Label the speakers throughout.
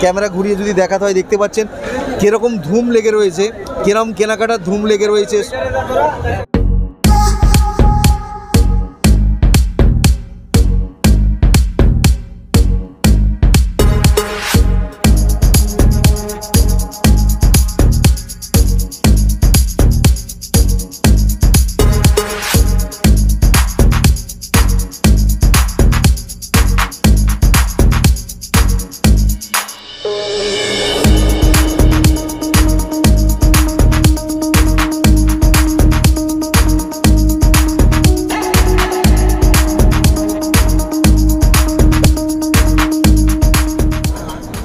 Speaker 1: Camera ঘুরিয়ে যদি দেখাতে হয় দেখতে পাচ্ছেন কীরকম ধুম লেগে রয়েছে, কিরকম কেনাকাটার ধুম লেগে রয়েছে।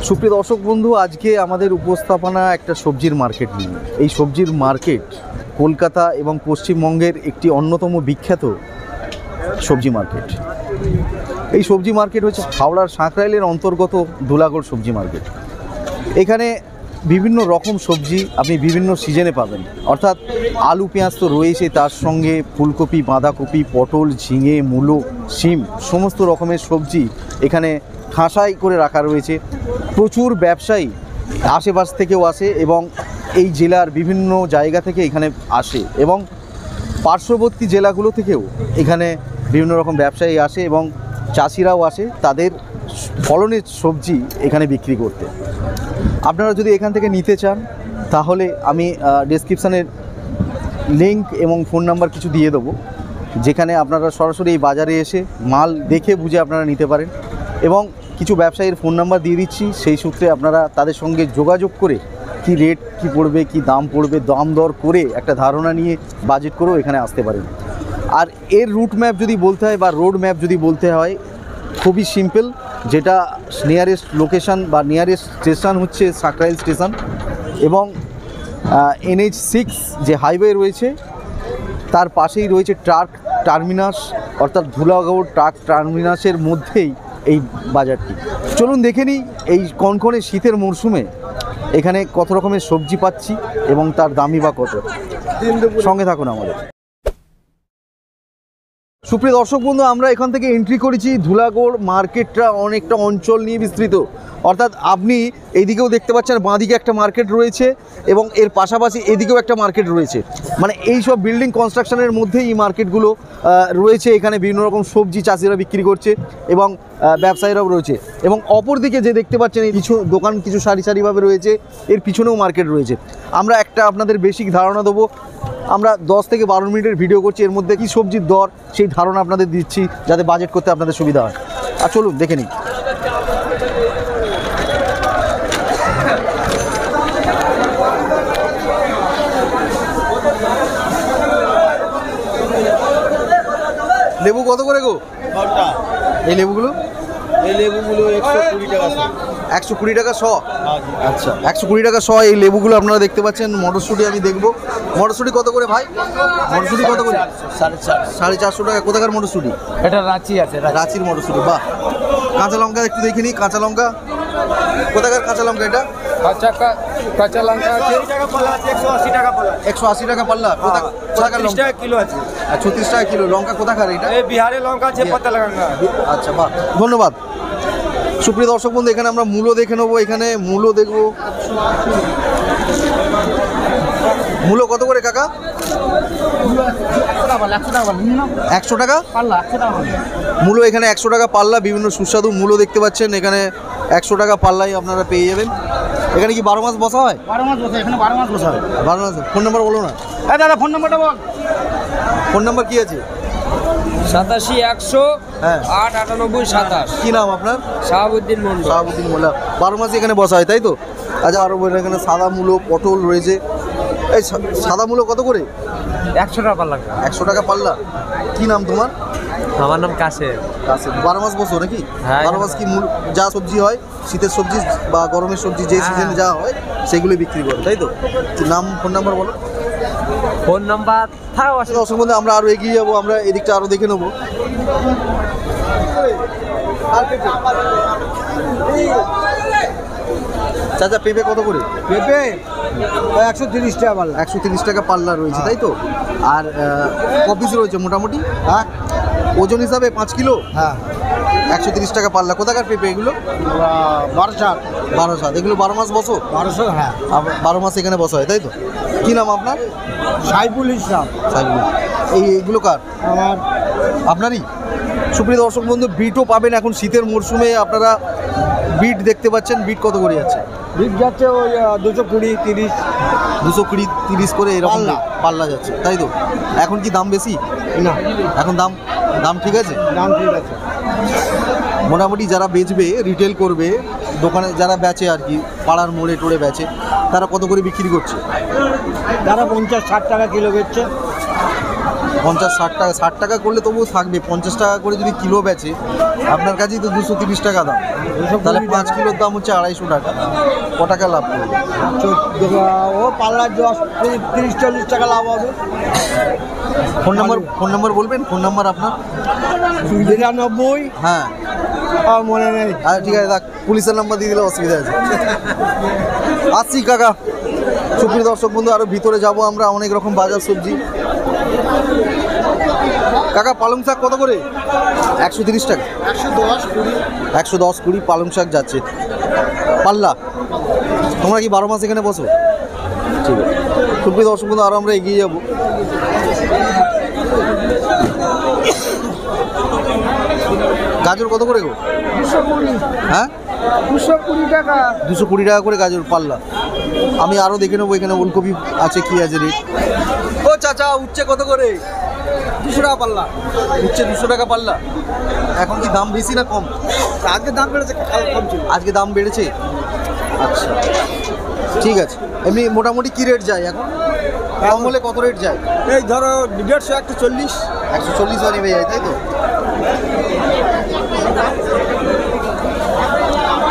Speaker 1: সুপ্রিয় দর্শক বন্ধু, আজকে আমাদের উপস্থাপনা একটা সবজির মার্কেট নিয়ে। এই সবজির মার্কেট কলকাতা এবং পশ্চিমবঙ্গের একটি অন্যতম বিখ্যাত সবজি মার্কেট। এই সবজি মার্কেট হচ্ছে হাওড়ার সাঁকরাইলের অন্তর্গত ধুলাগড় সবজি মার্কেট। এখানে বিভিন্ন রকম সবজি আপনি বিভিন্ন সিজনে পাবেন, অর্থাৎ আলু পেঁয়াজ তো রয়েছে, তার সঙ্গে ফুলকপি, বাঁধাকপি, পটল, ঝিঙে, মূলো, শিম সমস্ত রকমের সবজি এখানে ঠাসাই করে রাখা রয়েছে। প্রচুর ব্যবসায়ী আশেপাশ থেকেও আসে এবং এই জেলার বিভিন্ন জায়গা থেকে এখানে আসে এবং পার্শ্ববর্তী জেলাগুলো থেকেও এখানে বিভিন্ন রকম ব্যবসায়ী আসে এবং চাষিরাও আসে তাদের ফলনের সবজি এখানে বিক্রি করতে। আপনারা যদি এখান থেকে নিতে চান তাহলে আমি ডেসক্রিপশানের লিঙ্ক এবং ফোন নাম্বার কিছু দিয়ে দেবো, যেখানে আপনারা সরাসরি এই বাজারে এসে মাল দেখে বুঝে আপনারা নিতে পারেন। এবং কিছু ব্যবসায়ীর ফোন নাম্বার দিয়ে দিচ্ছি, সেই সূত্রে আপনারা তাদের সঙ্গে যোগাযোগ করে কি রেট কি পড়বে, কি দাম পড়বে, দাম দর করে একটা ধারণা নিয়ে বাজেট করেও এখানে আসতে পারেন। আর এর রুট ম্যাপ যদি বলতে হয় বা রোড ম্যাপ যদি বলতে হয়, খুবই সিম্পল। যেটা নিয়ারেস্ট লোকেশান বা নিয়ারেস্ট স্টেশন হচ্ছে সাঁকরাইল স্টেশন এবং NH6 যে হাইওয়ে রয়েছে তার পাশেই রয়েছে ট্রাক টার্মিনাস, অর্থাৎ ধুলাগড় ট্রাক টার্মিনাসের মধ্যেই এই বাজারটি। চলুন দেখে নিই এই কনকনে শীতের মরশুমে এখানে কত রকমের সবজি পাচ্ছি এবং তার দামই বা কত। সঙ্গে থাকুন আমাদের। সুপ্রিয় দর্শক বন্ধু, আমরা এখান থেকে এন্ট্রি করেছি। ধুলাগড় মার্কেটটা অনেকটা অঞ্চল নিয়ে বিস্তৃত, অর্থাৎ আপনি এইদিকেও দেখতে পাচ্ছেন বাঁদিকে একটা মার্কেট রয়েছে এবং এর পাশাপাশি এদিকেও একটা মার্কেট রয়েছে। মানে এই সব বিল্ডিং কনস্ট্রাকশনের মধ্যেই এই মার্কেটগুলো রয়েছে। এখানে বিভিন্ন রকম সবজি চাষিরা বিক্রি করছে এবং ব্যবসায়ীরাও রয়েছে। এবং অপর দিকে যে দেখতে পাচ্ছেন এই কিছু দোকান কিছু সারি সারিভাবে রয়েছে, এর পিছনেও মার্কেট রয়েছে। আমরা একটা আপনাদের বেসিক ধারণা দেবো। আমরা 10 থেকে 12 মিনিটের ভিডিও করছি, এর মধ্যে কী সবজির দর সেই ধারণা আপনাদের দিচ্ছি যাতে বাজেট করতে আপনাদের সুবিধা হয়। আর চলুন দেখে নিই। লেবু কত করে গো? এই লেবুগুলো
Speaker 2: 120 টাকা।
Speaker 1: 120 টাকা শ? আচ্ছা, 120 টাকা শ এই লেবুগুলো আপনারা দেখতে পাচ্ছেন। মটরশুঁটি আমি দেখবো, মটরশুঁটি কত করে ভাই? মটরশুঁটি কত করে? 450 টাকা। কোথাকার মটরশুঁটি?
Speaker 2: এটা রাঁচি আছে,
Speaker 1: রাঁচির মটরশুঁটি। বাহ। কাঁচা লঙ্কা একটু দেখে নিই। কাঁচা লঙ্কা কোথাকার? কাঁচা লঙ্কা এটা
Speaker 2: কাঁচা লঙ্কা আছে 180 টাকা পাল্লা।
Speaker 1: 180 টাকা পাল্লা। কোথাকার লঙ্কা?
Speaker 2: 30 টাকা কিলো আছে।
Speaker 1: 36 টাকা কিলো। লঙ্কা কোথাকার এটা?
Speaker 2: এই বিহারের লঙ্কা আছে, পাতা লঙ্কা।
Speaker 1: আচ্ছা, বাহ, ধন্যবাদ। সুপ্রিয় দর্শক বন্ধু, এখানে আমরা মূলো দেখে নেবো। এখানে মূলো দেখবো। মূলো কত করে কাকা? 100 টাকা
Speaker 2: পাল্লা।
Speaker 1: মূলো এখানে 100 টাকা পাল্লা। বিভিন্ন সুস্বাদু মূলো দেখতে পাচ্ছেন এখানে 100 টাকা পাল্লাই আপনারা পেয়ে যাবেন। এখানে কি 12 মাস বসা হয়?
Speaker 2: 12 মাস বসে, এখানে 12 মাস বসা হয়।
Speaker 1: 12 মাস। ফোন নাম্বার বলো না।
Speaker 2: হ্যাঁ দাদা, ফোন নাম্বারটা বল।
Speaker 1: ফোন নাম্বার কি আছে?
Speaker 2: 87 100
Speaker 1: হ্যাঁ
Speaker 2: 8 98 27।
Speaker 1: কি নাম আপনার?
Speaker 2: শাহাবুদ্দিন মন্ডল।
Speaker 1: শাহাবুদ্দিন মোল্লা। 12 মাসে এখানে বসা হয়, তাই তো? আচ্ছা, আরও বলুন। এখানে সাদা মূলো, পটল রয়েছে। এই সাদা মূলো কত করে?
Speaker 2: 100 টাকা পাল্লা।
Speaker 1: 100 টাকা পাল্লা। কি নাম তোমার?
Speaker 2: আমার নাম কাশেম।
Speaker 1: কাশেম। 12 মাস বসো নাকি?
Speaker 2: হ্যাঁ।
Speaker 1: 12 মাস কি যা সবজি হয়, শীতের সবজি বা গরমের সবজি যে সিজনে যা হয় সেগুলো বিক্রি করো, তাই তো? নাম, ফোন নাম্বার বলো।
Speaker 2: ফোন নাম্বার
Speaker 1: দর্শক বন্ধু, আমরা আরও এগিয়ে যাবো। আমরা এদিকটা আরও দেখে নেবো। চাচা, পেঁপে কত করে?
Speaker 2: পেঁপে 130 টাকা পাল্লা।
Speaker 1: 130 টাকা পাল্লা রয়েছে, তাই তো? আর ক পিস রয়েছে মোটামুটি?
Speaker 2: হ্যাঁ,
Speaker 1: ওজন হিসাবে 5 কিলো।
Speaker 2: হ্যাঁ।
Speaker 1: 130 টাকা পাল্লা। কোথাকার পেঁপে এগুলো?
Speaker 2: বারাসাত।
Speaker 1: 12,000 এগুলো 12 মাস বসো?
Speaker 2: 1200, হ্যাঁ।
Speaker 1: 12 মাস এখানে বসা হয় তাই তো? কি নাম আপনার?
Speaker 2: সাইফুল ইসলাম।
Speaker 1: সাইবুল। এইগুলো কার?
Speaker 2: আমার
Speaker 1: আপনারই? সুপ্রিয় দর্শক বন্ধু, বিটও পাবেন এখন শীতের মরশুমে। আপনারা বিট দেখতে পাচ্ছেন। বিট কত করে যাচ্ছে?
Speaker 2: বিট যাচ্ছে ওই 220, 30।
Speaker 1: 220, 30 করে এরকম
Speaker 2: পাল্লা।
Speaker 1: পাল্লা যাচ্ছে তাই তো? এখন কি দাম বেশি?
Speaker 2: না,
Speaker 1: এখন দাম ঠিক আছে?
Speaker 2: দাম ঠিক আছে।
Speaker 1: মোটামুটি যারা বেচবে, রিটেল করবে, দোকানে যারা বেচে আর কি, পাড়ার মোড়ে টোড়ে বেচে, তারা কত করে বিক্রি করছে?
Speaker 2: তারা 50-60 টাকা কিলো বেচছে।
Speaker 1: 50-60 টাকা। 60 টাকা করলে তবুও থাকবে। 50 টাকা করে যদি কিলো বেচে, আপনার কাছেই তো 230 টাকা দাম। তাহলে 5 কিলোর দাম হচ্ছে 250 টাকা। ক টাকা লাভ করবে?
Speaker 2: ও পাল্লার 30-40 টাকা লাভ হবে।
Speaker 1: ফোন নাম্বার বলবেন? ফোন নাম্বার আপনার?
Speaker 2: 92।
Speaker 1: হ্যাঁ,
Speaker 2: মনে নেই।
Speaker 1: আচ্ছা ঠিক আছে, পুলিশের নাম্বার দিয়ে দিলে অসুবিধা আছে। আসছি কাকা। সুপ্রিয় দর্শক বন্ধু, আরও ভিতরে যাব আমরা। অনেক রকম বাজার সবজি। কাকা পালং শাক কত করে? 130 টাকা। 110, 20 পালং শাক যাচ্ছে পাল্লা। তোমরা কি 12 মাস এখানে বসো? ঠিক আছে। সুপ্রিয় দর্শক বন্ধু, আরও আমরা এগিয়ে যাব। গাজর কত করে গো?
Speaker 2: 220।
Speaker 1: হ্যাঁ,
Speaker 2: 220 টাকা।
Speaker 1: 220 টাকা করে গাজর পাল্লা। আমি আরও দেখে নেবো এখানে ওলকপি আছে, কি আছে রেট। ও চাচা, উচ্ছে কত করে?
Speaker 2: 200 টাকা পাল্লা।
Speaker 1: উচ্ছে 200 টাকা পাল্লা। এখন কি দাম বেশি না কম?
Speaker 2: আজকে দাম বেড়েছে, কাল কম ছিল।
Speaker 1: আজকে দাম বেড়েছে। আচ্ছা ঠিক আছে। এমনি মোটামুটি কি রেট যায় এখন? কম হলে কত রেট যায়?
Speaker 2: এই ধরো 150, 140।
Speaker 1: 140 নেমে যায় তাই তো?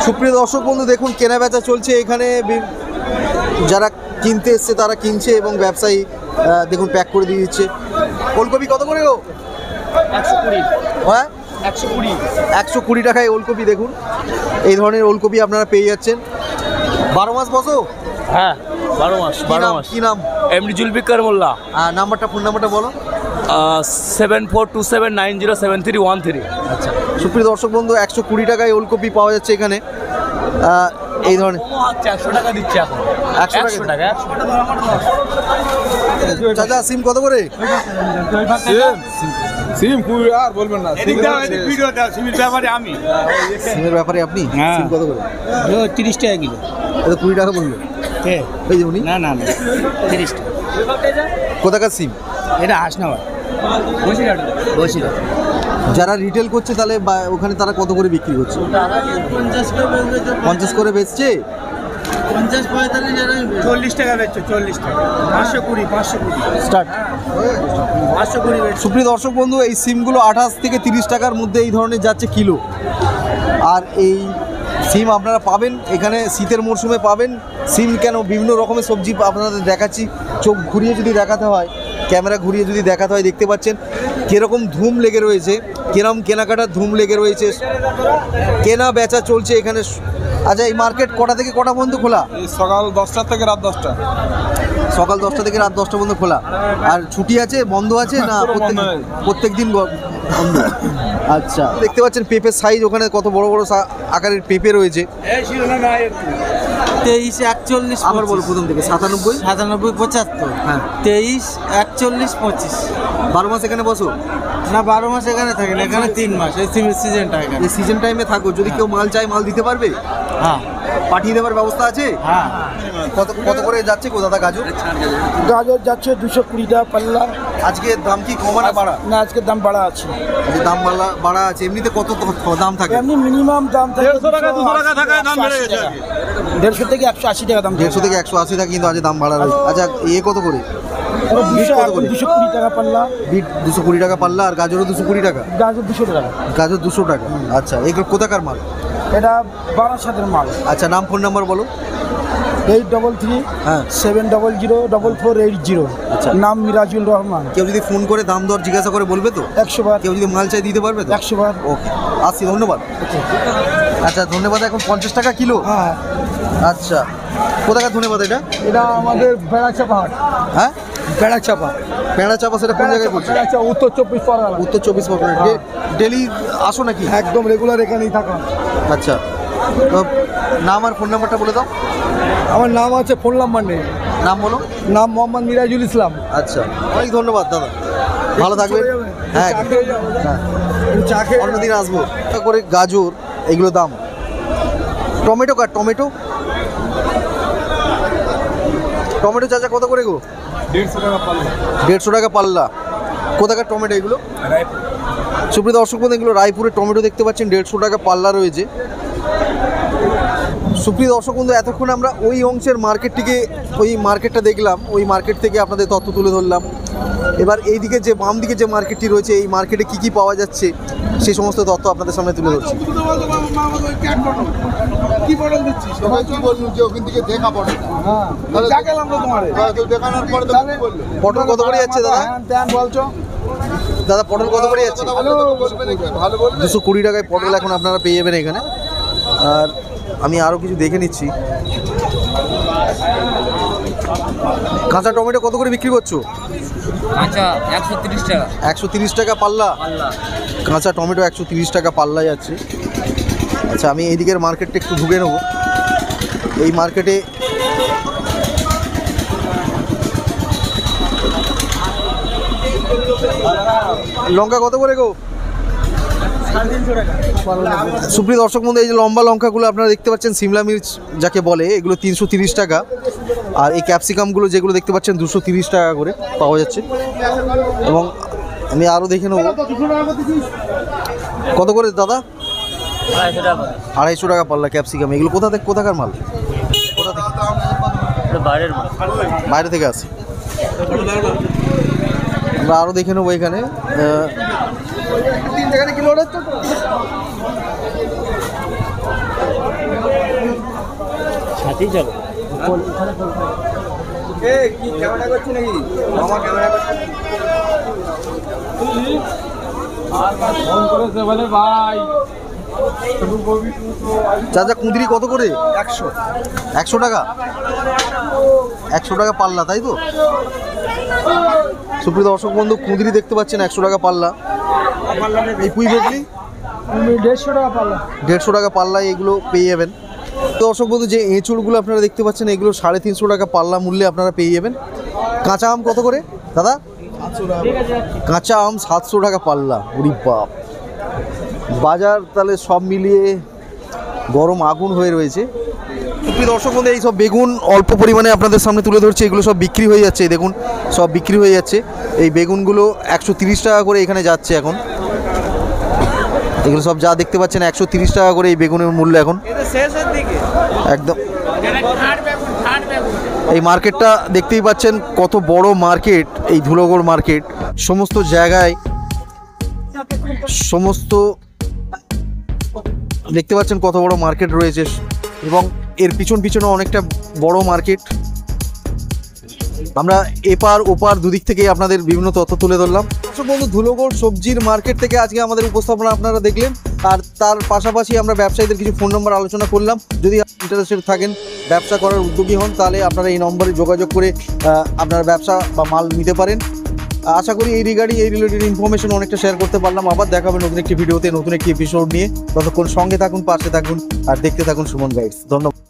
Speaker 1: সুপ্রিয় দর্শক বন্ধু, দেখুন কেনা বেচা চলছে এখানে। যারা কিনতে এসছে তারা কিনছে এবং ব্যবসায়ী দেখুন প্যাক করে দিয়ে দিচ্ছে। ওলকপি কত করে গো?
Speaker 2: 120।
Speaker 1: হ্যাঁ,
Speaker 2: 120।
Speaker 1: 120 টাকায় ওলকপি। দেখুন এই ধরনের ওলকপি আপনারা পেয়ে যাচ্ছেন। 12 মাস বসো?
Speaker 3: হ্যাঁ, 12 মাস।
Speaker 1: কি নাম?
Speaker 3: এমডি জুলফিকার মোল্লা।
Speaker 1: ফোন নাম্বারটা বলো।
Speaker 3: 7427907313।
Speaker 1: আচ্ছা, সুপ্রিয় দর্শক বন্ধু, 120 টাকায় ওলকপি পাওয়া যাচ্ছে এখানে। এই ধরনের
Speaker 3: 100 টাকা দিচ্ছে এখন।
Speaker 1: 100 টাকা।
Speaker 3: 100 টাকা।
Speaker 1: চাচা সিম কত করে?
Speaker 2: সিম কুড়ি আর বলবেন না।
Speaker 1: সিমের ব্যাপারে আপনি?
Speaker 3: হ্যাঁ।
Speaker 1: সিম কত করে?
Speaker 3: 30 টাকা কিলো।
Speaker 1: এটা 20 টাকা বললো। এই যে উনি।
Speaker 3: না 30 টাকা।
Speaker 1: কোথাকার সিম?
Speaker 3: এটা হাসনাবাদ। বসিরহাট।
Speaker 1: যারা রিটেল করছে তাহলে ওখানে তারা কত করে বিক্রি করছে? 50 করে বেচছে।
Speaker 2: 40 টাকা বেচছে। 40 টাকা। 520
Speaker 1: স্টার্ট।
Speaker 2: 520।
Speaker 1: সুপ্রিয় দর্শক বন্ধু, এই সিমগুলো 28 থেকে 30 টাকার মধ্যে এই ধরনের যাচ্ছে কিলো। আর এই সিম আপনারা পাবেন এখানে শীতের মরশুমে পাবেন। সিম কেন, বিভিন্ন রকমের সবজি আপনাদের দেখাচ্ছি। চোখ ঘুরিয়ে যদি দেখাতে হয়, ক্যামেরা ঘুরিয়ে যদি দেখাতে হয়, দেখতে পাচ্ছেন কীরকম ধুম লেগে রয়েছে, কিরকম কেনাকাটার ধুম লেগে রয়েছে, কেনা বেচা চলছে এখানে। আচ্ছা, এই মার্কেট কটা থেকে কটা পর্যন্ত খোলা?
Speaker 2: সকাল 10টা থেকে রাত 10টা।
Speaker 1: সকাল 10টা থেকে রাত 10টা পর্যন্ত খোলা। আর ছুটি আছে, বন্ধ আছে না? প্রত্যেক দিন বন্ধ। আচ্ছা, দেখতে পাচ্ছেন পেঁপের সাইজ ওখানে কত বড় বড় আকারের পেঁপে রয়েছে।
Speaker 4: 23, 41,
Speaker 1: আবার বলো প্রথম থেকে। 97,
Speaker 4: 97, 75।
Speaker 1: হ্যাঁ।
Speaker 4: 23, 41, 25।
Speaker 1: 12 মাস এখানে বসো?
Speaker 4: না, 12 মাস এখানে থাকে না, এখানে 3 মাস। এই সিজনটা এখানে।
Speaker 1: এই সিজন টাইমে থাকো। যদি কেউ মাল চায় মাল দিতে পারবে?
Speaker 4: হ্যাঁ
Speaker 1: পাঠিয়ে দেওয়ার ব্যবস্থা আছে?
Speaker 4: হ্যাঁ।
Speaker 1: কত করে যাচ্ছে গো দাদা গাজর?
Speaker 2: গাজর যাচ্ছে 220 টাকা পাল্লা।
Speaker 1: আজকে দাম কি কমা না বাড়া?
Speaker 2: না, আজকের দাম বাড়া আছে।
Speaker 1: আজকে দাম বাড়া আছে। এমনিতে কত দাম থাকে?
Speaker 2: এমনি মিনিমাম দাম থাকে
Speaker 3: 150 টাকা 200 টাকা থাকে, দাম বেড়ে গেছে।
Speaker 2: 150 থেকে 180 টাকা দাম।
Speaker 1: 150 থেকে 180 টাকা, কিন্তু আজ দাম বাড়া রয়েছে। আচ্ছা, কত করে? বিট কত করে?
Speaker 2: 220 টাকা পাল্লা।
Speaker 1: বিট 220 টাকা পাল্লা। আর গাজরও 220 টাকা?
Speaker 2: গাজর 200 টাকা।
Speaker 1: গাজর 200 টাকা। আচ্ছা, এগুলো কোথাকার মাল?
Speaker 2: এটা বারাসাতের মাল।
Speaker 1: আচ্ছা, নাম ফোন নাম্বার বলো।
Speaker 2: 833
Speaker 1: হ্যাঁ।
Speaker 2: 700 4480।
Speaker 1: আচ্ছা।
Speaker 2: নাম মিরাজুল রহমান।
Speaker 1: কেউ যদি ফোন করে দাম দর জিজ্ঞাসা করে বলবে তো?
Speaker 2: 100 বার।
Speaker 1: কেউ যদি মাল চাই দিতে পারবে তো?
Speaker 2: 100 বার।
Speaker 1: ওকে, আসছি, ধন্যবাদ। আচ্ছা, ধন্যবাদ। এখন 50 টাকা কিলো?
Speaker 2: হ্যাঁ।
Speaker 1: আচ্ছা, কোথাকার ধন্যবাদ এটা?
Speaker 2: এটা আমাদের বেড়াচাপা হাট।
Speaker 1: হ্যাঁ,
Speaker 2: বেড়াচাপা।
Speaker 1: পেঁড়া চাপা। সেটা কোন জায়গায় পড়ছে?
Speaker 2: বেড়াচাপা, উত্তর 24 পরগনা।
Speaker 1: উত্তর 24 পরগনা। ডেলি আসো নাকি?
Speaker 2: একদম রেগুলার এখানেই থাকা।
Speaker 1: আচ্ছা, তো নাম আর ফোন নাম্বারটা বলে দাও।
Speaker 2: আমার নাম আছে, ফোন নাম্বার নেই।
Speaker 1: নাম বলো।
Speaker 2: নাম মোহাম্মদ মিরাজুল ইসলাম।
Speaker 1: আচ্ছা, অনেক ধন্যবাদ দাদা, ভালো থাকবেন। হ্যাঁ, হ্যাঁ,
Speaker 2: চা খেয়ে
Speaker 1: অন্যদিন আসবো। করে গাজর এগুলো দাম। টমেটো কার টমেটো টমেটো চাচা কত করে গো?
Speaker 2: 150 টাকা পাল্লা।
Speaker 1: 150 টাকা পাল্লা। কোথাকার টমেটো এগুলো? সুপ্রিয় দর্শক বন্ধু, এগুলো রায়পুরের টমেটো দেখতে পাচ্ছেন, 150 টাকা পাল্লা রয়েছে। সুপ্রিয় দর্শক বন্ধু, এতক্ষণ আমরা ওই অংশের ওই মার্কেটটা দেখলাম, ওই মার্কেট থেকে আপনাদের তথ্য তুলে ধরলাম। এবার এই দিকে যে বাম দিকে যে মার্কেটটি রয়েছে, এই মার্কেটে কি কি পাওয়া যাচ্ছে সেই সমস্ত তথ্য আপনাদের সামনে তুলে ধরছি। পটল কত করে যাচ্ছে দাদা? দাদা পটল কত করে যাচ্ছে? 220 টাকায় পটল এখন আপনারা পেয়ে যাবেন এখানে। আর আমি আরও কিছু দেখে নিচ্ছি। কাঁচা টমেটো কত করে বিক্রি করছো?
Speaker 3: কাঁচা 130 টাকা।
Speaker 1: 130 টাকা পাল্লা। কাঁচা টমেটো 130 টাকা পাল্লা যাচ্ছে। আচ্ছা, আমি এই দিকের মার্কেটটা একটু ঢুকে নেব। এই মার্কেটে লঙ্কা কত করে গো?
Speaker 2: 350 টাকা।
Speaker 1: সুপ্রিয় দর্শক বন্ধু, এই যে লম্বা লঙ্কাগুলো আপনারা দেখতে পাচ্ছেন, সিমলা মির্চ যাকে বলে, এগুলো 330 টাকা। আর এই ক্যাপসিকামগুলো যেগুলো দেখতে পাচ্ছেন 230 টাকা করে পাওয়া যাচ্ছে। এবং আমি আরও দেখে নেব কত করে দাদা? 250 টাকা পাল্লা ক্যাপসিকাম। এগুলো কোথাকার মাল? কোথা থেকে? বাইরে থেকে আসে। আমরা আরও দেখে নেবো এখানে।
Speaker 3: সাথেই চলো।
Speaker 2: ক্যামেরা করছি নাকি? আমার ক্যামেরা করছি।
Speaker 1: চাচা কুঁদরি কত করে?
Speaker 2: 100
Speaker 1: 100 টাকা। 100 টাকা পাল্লা, তাই তো? সুপ্রিয় দর্শক বন্ধু, কুঁদরি দেখতে পাচ্ছেন 100 টাকা পাল্লা। এই পুঁই বেগলি
Speaker 2: 150 টাকা পাল্লা।
Speaker 1: 150 টাকা পাল্লায় এগুলো পেয়ে যাবেন। দর্শক বন্ধু, যে এঁচুড়গুলো আপনারা দেখতে পাচ্ছেন, এগুলো 350 টাকা পাল্লা মূল্যে আপনারা পেয়ে যাবেন। কাঁচা আম কত করে দাদা? কাঁচা আম 700 টাকা পাল্লা। উরি বাপ, বাজার তাহলে সব মিলিয়ে গরম আগুন হয়ে রয়েছে। সুপ্রিয় দর্শক বন্ধু, এই সব বেগুন অল্প পরিমাণে আপনাদের সামনে তুলে ধরছে। এগুলো সব বিক্রি হয়ে যাচ্ছে, দেখুন সব বিক্রি হয়ে যাচ্ছে। এই বেগুনগুলো 130 টাকা করে এখানে যাচ্ছে এখন। এগুলো সব যা দেখতে পাচ্ছেন 130 টাকা করে এই বেগুনের মূল্য এখন একদম। এই মার্কেটটা দেখতেই পাচ্ছেন কত বড় মার্কেট, এই ধুলোগড় মার্কেট। সমস্ত জায়গায় দেখতে পাচ্ছেন কত বড় মার্কেট রয়েছে, এবং এর পিছনে অনেকটা বড় মার্কেট। আমরা এপার ওপার দুদিক থেকেই আপনাদের বিভিন্ন তথ্য তুলে ধরলাম। বন্ধু, ধুলোগড় সবজির মার্কেট থেকে আজকে আমাদের উপস্থাপনা আপনারা দেখলেন। আর তার পাশাপাশি আমরা ব্যবসায়ীদের কিছু ফোন নম্বর আলোচনা করলাম। যদি ইন্টারেস্টেড থাকেন, ব্যবসা করার উদ্যোগী হন, তাহলে আপনারা এই নম্বরে যোগাযোগ করে আপনারা ব্যবসা বা মাল নিতে পারেন। আশা করি এই রিলেটেড ইনফরমেশন অনেকটা শেয়ার করতে পারলাম। আবার দেখা হবে নতুন একটি ভিডিওতে, নতুন একটি এপিসোড নিয়ে। ততক্ষণ সঙ্গে থাকুন, পাশে থাকুন আর দেখতে থাকুন সুমন গাইডস। ধন্যবাদ।